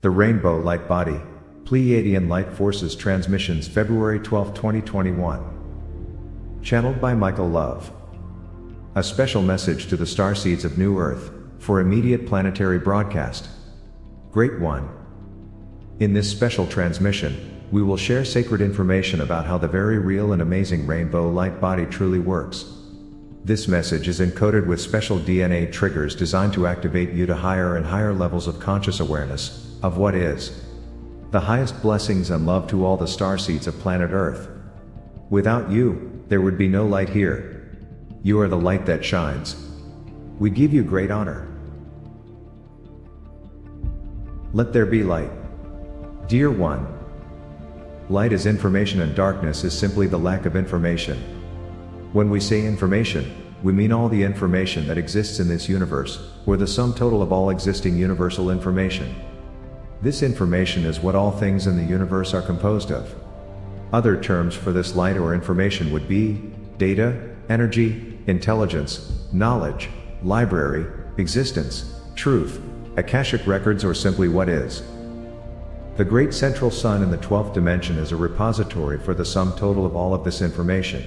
The Rainbow Light Body, Pleiadian Light Forces Transmissions, February 12, 2021. Channeled by Michael Love. A special message to the starseeds of New Earth, for immediate planetary broadcast. Great One. In this special transmission, we will share sacred information about how the very real and amazing rainbow light body truly works. This message is encoded with special DNA triggers designed to activate you to higher and higher levels of conscious awareness of what is. The highest blessings and love to all the starseeds of planet Earth. Without you, there would be no light here. You are the light that shines. We give you great honor. Let there be light. Dear One. Light is information and darkness is simply the lack of information. When we say information, we mean all the information that exists in this universe, or the sum total of all existing universal information. This information is what all things in the universe are composed of. Other terms for this light or information would be data, energy, intelligence, knowledge, library, existence, truth, Akashic records, or simply what is. The great central sun in the 12th dimension is a repository for the sum total of all of this information.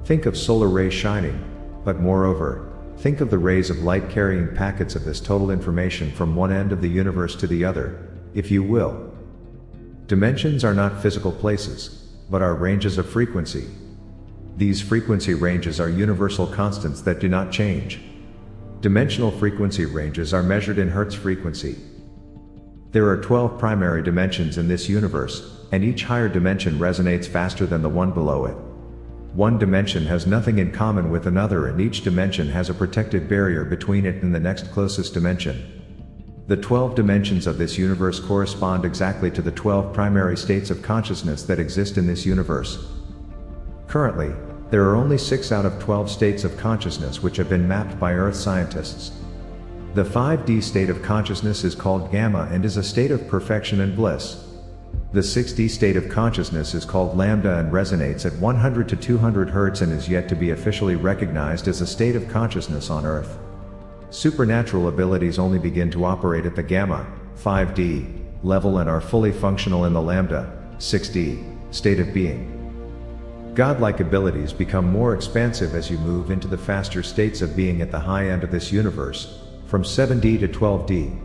Think of solar rays shining, but moreover, think of the rays of light carrying packets of this total information from one end of the universe to the other, if you will. Dimensions are not physical places, but are ranges of frequency. These frequency ranges are universal constants that do not change. Dimensional frequency ranges are measured in Hertz frequency. There are 12 primary dimensions in this universe, and each higher dimension resonates faster than the one below it. One dimension has nothing in common with another, and each dimension has a protective barrier between it and the next closest dimension. The 12 dimensions of this universe correspond exactly to the 12 primary states of consciousness that exist in this universe. Currently, there are only 6 out of 12 states of consciousness which have been mapped by Earth scientists. The 5D state of consciousness is called Gamma and is a state of perfection and bliss. The 6D state of consciousness is called Lambda and resonates at 100 to 200 Hz and is yet to be officially recognized as a state of consciousness on Earth. Supernatural abilities only begin to operate at the Gamma, 5D, level and are fully functional in the Lambda, 6D, state of being. Godlike abilities become more expansive as you move into the faster states of being at the high end of this universe, from 7D to 12D.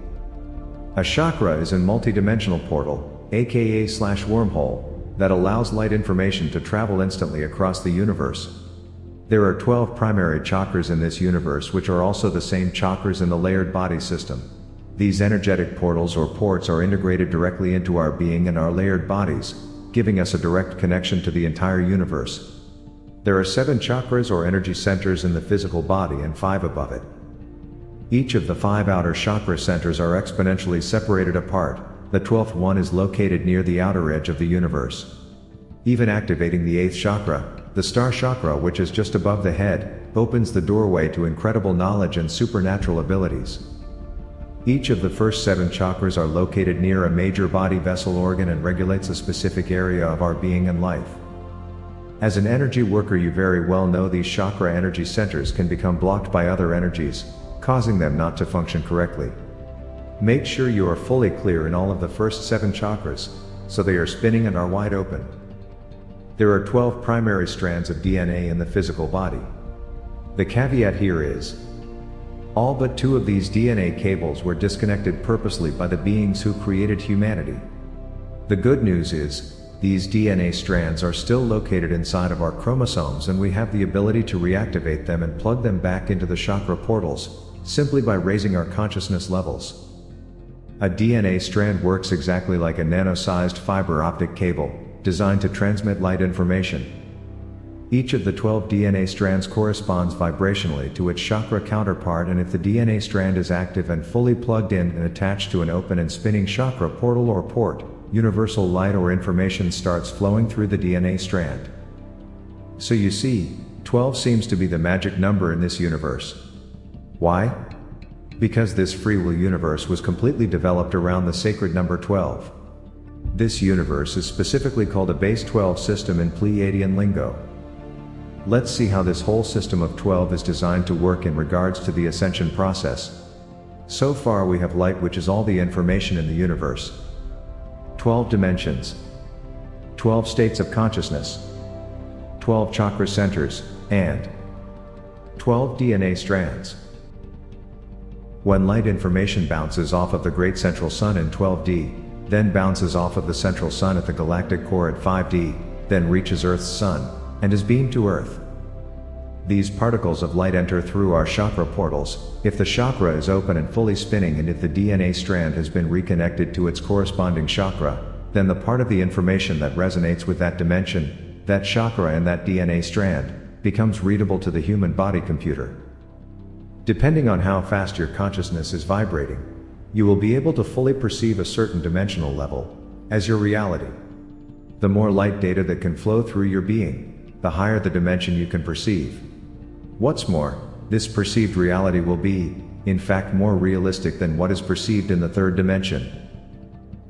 A chakra is a multidimensional portal, aka /wormhole, that allows light information to travel instantly across the universe. There are 12 primary chakras in this universe, which are also the same chakras in the layered body system. These energetic portals or ports are integrated directly into our being and our layered bodies, giving us a direct connection to the entire universe. There are 7 chakras or energy centers in the physical body and 5 above it. Each of the 5 outer chakra centers are exponentially separated apart. The 12th one is located near the outer edge of the universe. Even activating the 8th chakra, the star chakra, which is just above the head, opens the doorway to incredible knowledge and supernatural abilities. Each of the first 7 chakras are located near a major body vessel organ and regulates a specific area of our being and life. As an energy worker, you very well know these chakra energy centers can become blocked by other energies, causing them not to function correctly. Make sure you are fully clear in all of the first 7 chakras, so they are spinning and are wide open. There are 12 primary strands of DNA in the physical body. The caveat here is, all but 2 of these DNA cables were disconnected purposely by the beings who created humanity. The good news is, these DNA strands are still located inside of our chromosomes and we have the ability to reactivate them and plug them back into the chakra portals, simply by raising our consciousness levels. A DNA strand works exactly like a nano-sized fiber optic cable, designed to transmit light information. Each of the 12 DNA strands corresponds vibrationally to its chakra counterpart, and if the DNA strand is active and fully plugged in and attached to an open and spinning chakra portal or port, universal light or information starts flowing through the DNA strand. So you see, 12 seems to be the magic number in this universe. Why? Because this free will universe was completely developed around the sacred number 12. This universe is specifically called a base 12 system in Pleiadian lingo. Let's see how this whole system of 12 is designed to work in regards to the ascension process. So far we have light, which is all the information in the universe. 12 dimensions. 12 states of consciousness. 12 chakra centers, and 12 DNA strands. When light information bounces off of the great central sun in 12D, then bounces off of the central sun at the galactic core at 5D, then reaches Earth's sun, and is beamed to Earth. These particles of light enter through our chakra portals, if the chakra is open and fully spinning, and if the DNA strand has been reconnected to its corresponding chakra, then the part of the information that resonates with that dimension, that chakra and that DNA strand, becomes readable to the human body computer. Depending on how fast your consciousness is vibrating, you will be able to fully perceive a certain dimensional level as your reality. The more light data that can flow through your being, the higher the dimension you can perceive. What's more, this perceived reality will be, in fact, more realistic than what is perceived in the third dimension.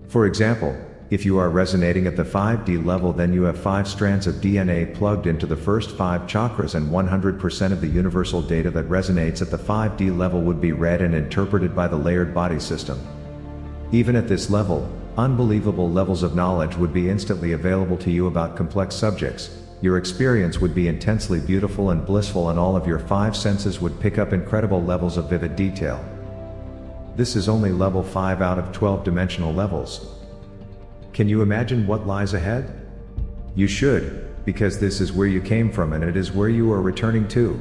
For example, if you are resonating at the 5D level, then you have 5 strands of DNA plugged into the first 5 chakras, and 100% of the universal data that resonates at the 5D level would be read and interpreted by the layered body system. Even at this level, unbelievable levels of knowledge would be instantly available to you about complex subjects. Your experience would be intensely beautiful and blissful, and all of your 5 senses would pick up incredible levels of vivid detail. This is only level 5 out of 12 dimensional levels. Can you imagine what lies ahead? You should, because this is where you came from and it is where you are returning to.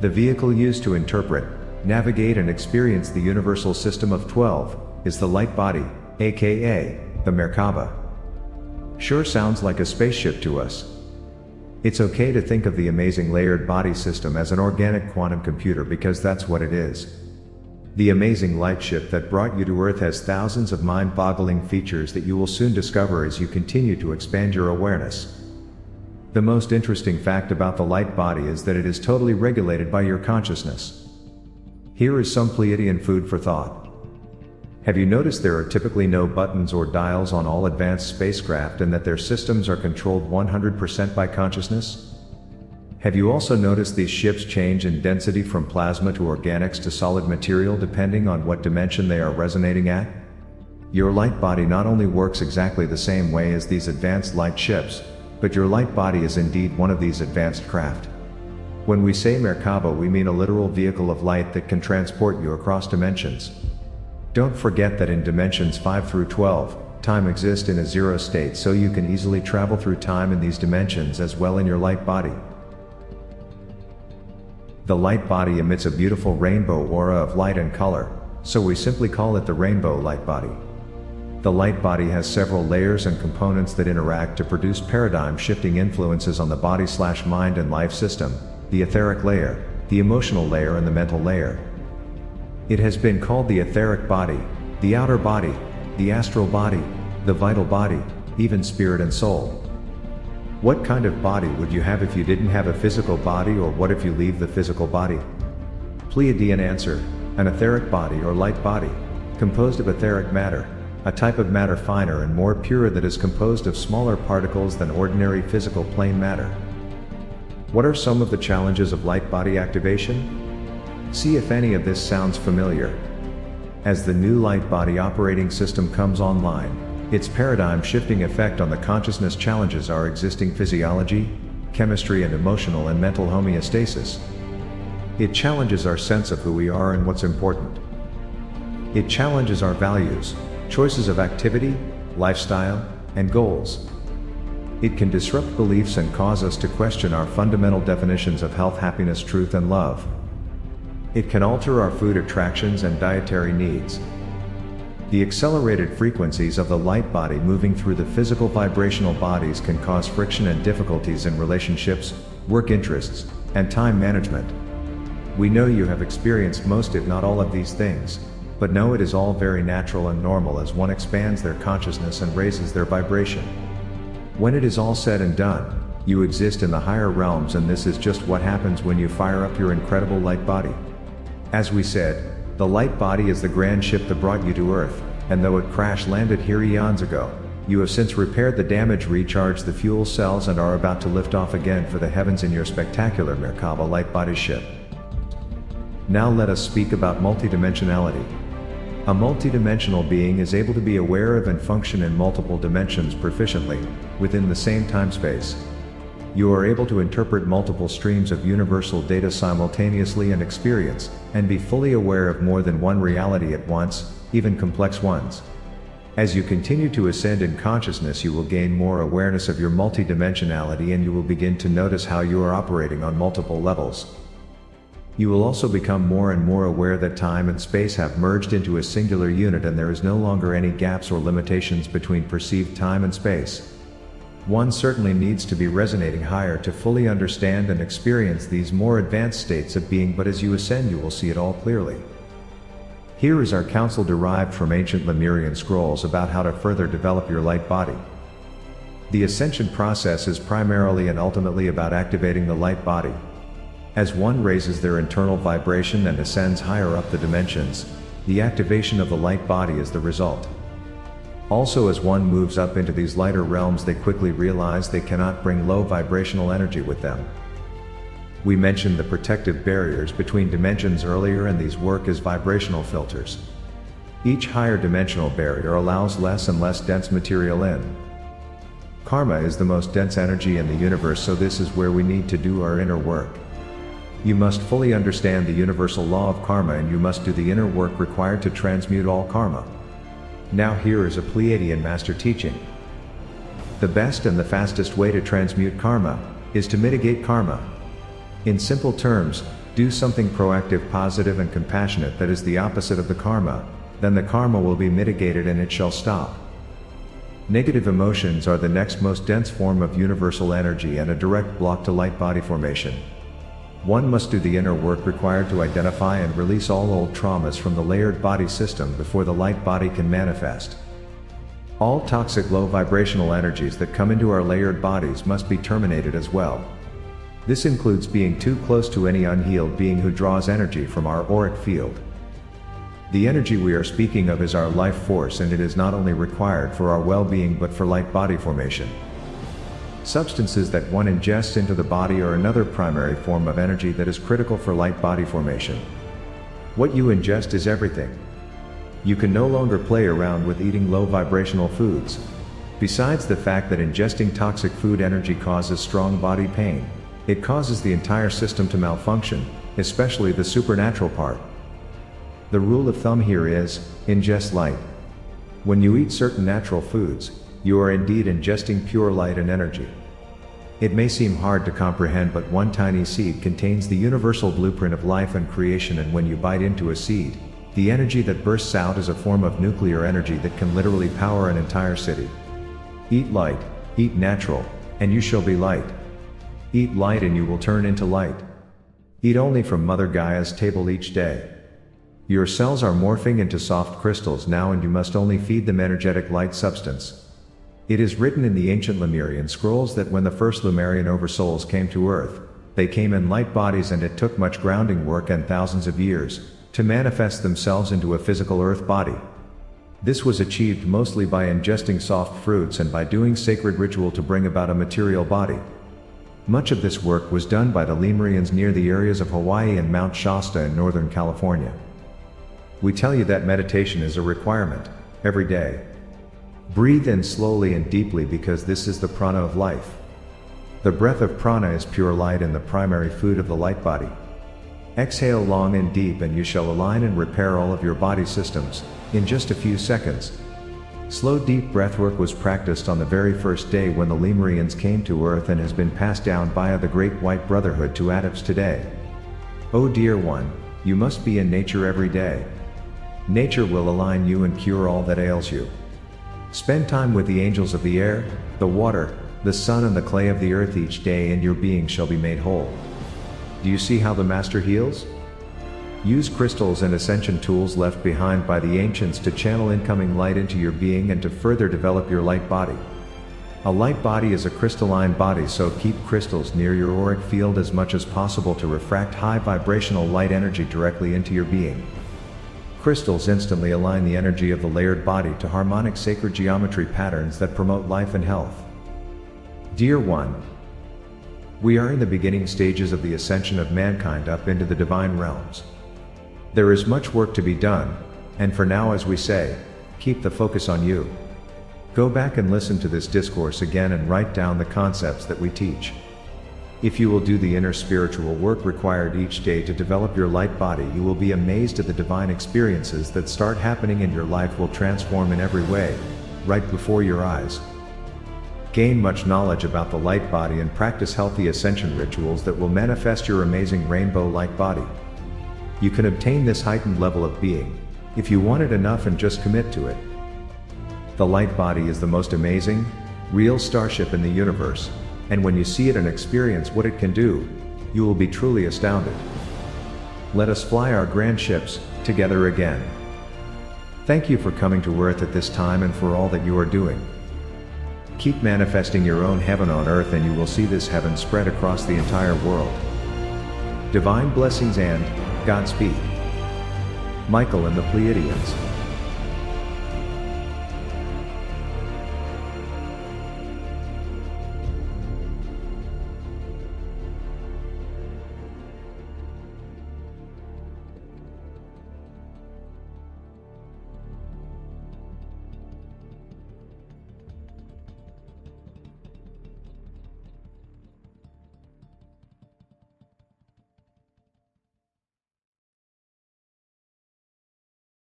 The vehicle used to interpret, navigate and experience the universal system of 12 is the light body, aka the Merkaba. Sure sounds like a spaceship to us. It's okay to think of the amazing layered body system as an organic quantum computer, because that's what it is. The amazing light ship that brought you to Earth has thousands of mind-boggling features that you will soon discover as you continue to expand your awareness. The most interesting fact about the light body is that it is totally regulated by your consciousness. Here is some Pleiadian food for thought. Have you noticed there are typically no buttons or dials on all advanced spacecraft, and that their systems are controlled 100% by consciousness? Have you also noticed these ships change in density from plasma to organics to solid material depending on what dimension they are resonating at? Your light body not only works exactly the same way as these advanced light ships, but your light body is indeed one of these advanced craft. When we say Merkaba, we mean a literal vehicle of light that can transport you across dimensions. Don't forget that in dimensions 5 through 12, time exists in a zero state, so you can easily travel through time in these dimensions as well in your light body. The light body emits a beautiful rainbow aura of light and color, so we simply call it the rainbow light body. The light body has several layers and components that interact to produce paradigm-shifting influences on the body/mind and life system: the etheric layer, the emotional layer and the mental layer. It has been called the etheric body, the outer body, the astral body, the vital body, even spirit and soul. What kind of body would you have if you didn't have a physical body, or what if you leave the physical body? Pleiadian answer: an etheric body or light body, composed of etheric matter, a type of matter finer and more pure that is composed of smaller particles than ordinary physical plane matter. What are some of the challenges of light body activation? See if any of this sounds familiar. As the new light body operating system comes online, its paradigm-shifting effect on the consciousness challenges our existing physiology, chemistry and emotional and mental homeostasis. It challenges our sense of who we are and what's important. It challenges our values, choices of activity, lifestyle, and goals. It can disrupt beliefs and cause us to question our fundamental definitions of health, happiness, truth, and love. It can alter our food attractions and dietary needs. The accelerated frequencies of the light body moving through the physical vibrational bodies can cause friction and difficulties in relationships, work interests, and time management. We know you have experienced most, if not all, of these things, but know it is all very natural and normal as one expands their consciousness and raises their vibration. When it is all said and done, you exist in the higher realms, and this is just what happens when you fire up your incredible light body. As we said, the light body is the grand ship that brought you to Earth, and though it crash-landed here eons ago, you have since repaired the damage, recharged the fuel cells, and are about to lift off again for the heavens in your spectacular Merkaba light body ship. Now let us speak about multidimensionality. A multidimensional being is able to be aware of and function in multiple dimensions proficiently, within the same time-space. You are able to interpret multiple streams of universal data simultaneously and experience, and be fully aware of more than one reality at once, even complex ones. As you continue to ascend in consciousness, you will gain more awareness of your multidimensionality, and you will begin to notice how you are operating on multiple levels. You will also become more and more aware that time and space have merged into a singular unit, and there is no longer any gaps or limitations between perceived time and space. One certainly needs to be resonating higher to fully understand and experience these more advanced states of being, but as you ascend you will see it all clearly. Here is our counsel derived from ancient Lemurian scrolls about how to further develop your light body. The ascension process is primarily and ultimately about activating the light body. As one raises their internal vibration and ascends higher up the dimensions, the activation of the light body is the result. Also, as one moves up into these lighter realms, they quickly realize they cannot bring low vibrational energy with them. We mentioned the protective barriers between dimensions earlier, and these work as vibrational filters. Each higher dimensional barrier allows less and less dense material in. Karma is the most dense energy in the universe, so this is where we need to do our inner work. You must fully understand the universal law of karma, and you must do the inner work required to transmute all karma. Now here is a Pleiadian master teaching. The best and the fastest way to transmute karma is to mitigate karma. In simple terms, do something proactive, positive and compassionate that is the opposite of the karma, then the karma will be mitigated and it shall stop. Negative emotions are the next most dense form of universal energy and a direct block to light body formation. One must do the inner work required to identify and release all old traumas from the layered body system before the light body can manifest. All toxic low vibrational energies that come into our layered bodies must be terminated as well. This includes being too close to any unhealed being who draws energy from our auric field. The energy we are speaking of is our life force, and it is not only required for our well-being but for light body formation. Substances that one ingests into the body are another primary form of energy that is critical for light body formation. What you ingest is everything. You can no longer play around with eating low vibrational foods. Besides the fact that ingesting toxic food energy causes strong body pain, it causes the entire system to malfunction, especially the supernatural part. The rule of thumb here is, ingest light. When you eat certain natural foods, you are indeed ingesting pure light and energy. It may seem hard to comprehend, but one tiny seed contains the universal blueprint of life and creation, and when you bite into a seed, the energy that bursts out is a form of nuclear energy that can literally power an entire city. Eat light, eat natural, and you shall be light. Eat light and you will turn into light. Eat only from Mother Gaia's table each day. Your cells are morphing into soft crystals now, and you must only feed them energetic light substance. It is written in the ancient Lemurian scrolls that when the first Lemurian oversouls came to Earth, they came in light bodies, and it took much grounding work and thousands of years to manifest themselves into a physical Earth body. This was achieved mostly by ingesting soft fruits and by doing sacred ritual to bring about a material body. Much of this work was done by the Lemurians near the areas of Hawaii and Mount Shasta in Northern California. We tell you that meditation is a requirement, every day. Breathe in slowly and deeply, because this is the prana of life. The breath of prana is pure light and the primary food of the light body. Exhale long and deep, and you shall align and repair all of your body systems, in just a few seconds. Slow deep breathwork was practiced on the very first day when the Lemurians came to Earth, and has been passed down via the Great White Brotherhood to adepts today. Oh dear one, you must be in nature every day. Nature will align you and cure all that ails you. Spend time with the angels of the air, the water, the sun and the clay of the earth each day, and your being shall be made whole. Do you see how the Master heals? Use crystals and ascension tools left behind by the ancients to channel incoming light into your being and to further develop your light body. A light body is a crystalline body, so keep crystals near your auric field as much as possible to refract high vibrational light energy directly into your being. Crystals instantly align the energy of the layered body to harmonic sacred geometry patterns that promote life and health. Dear one, we are in the beginning stages of the ascension of mankind up into the divine realms. There is much work to be done, and for now, as we say, keep the focus on you. Go back and listen to this discourse again and write down the concepts that we teach. If you will do the inner spiritual work required each day to develop your light body, you will be amazed at the divine experiences that start happening, and your life will transform in every way, right before your eyes. Gain much knowledge about the light body and practice healthy ascension rituals that will manifest your amazing rainbow light body. You can obtain this heightened level of being, if you want it enough and just commit to it. The light body is the most amazing, real starship in the universe, and when you see it and experience what it can do, you will be truly astounded. Let us fly our grand ships together again. Thank you for coming to Earth at this time and for all that you are doing. Keep manifesting your own heaven on earth, and you will see this heaven spread across the entire world. Divine blessings and Godspeed. Michael and the Pleiadians.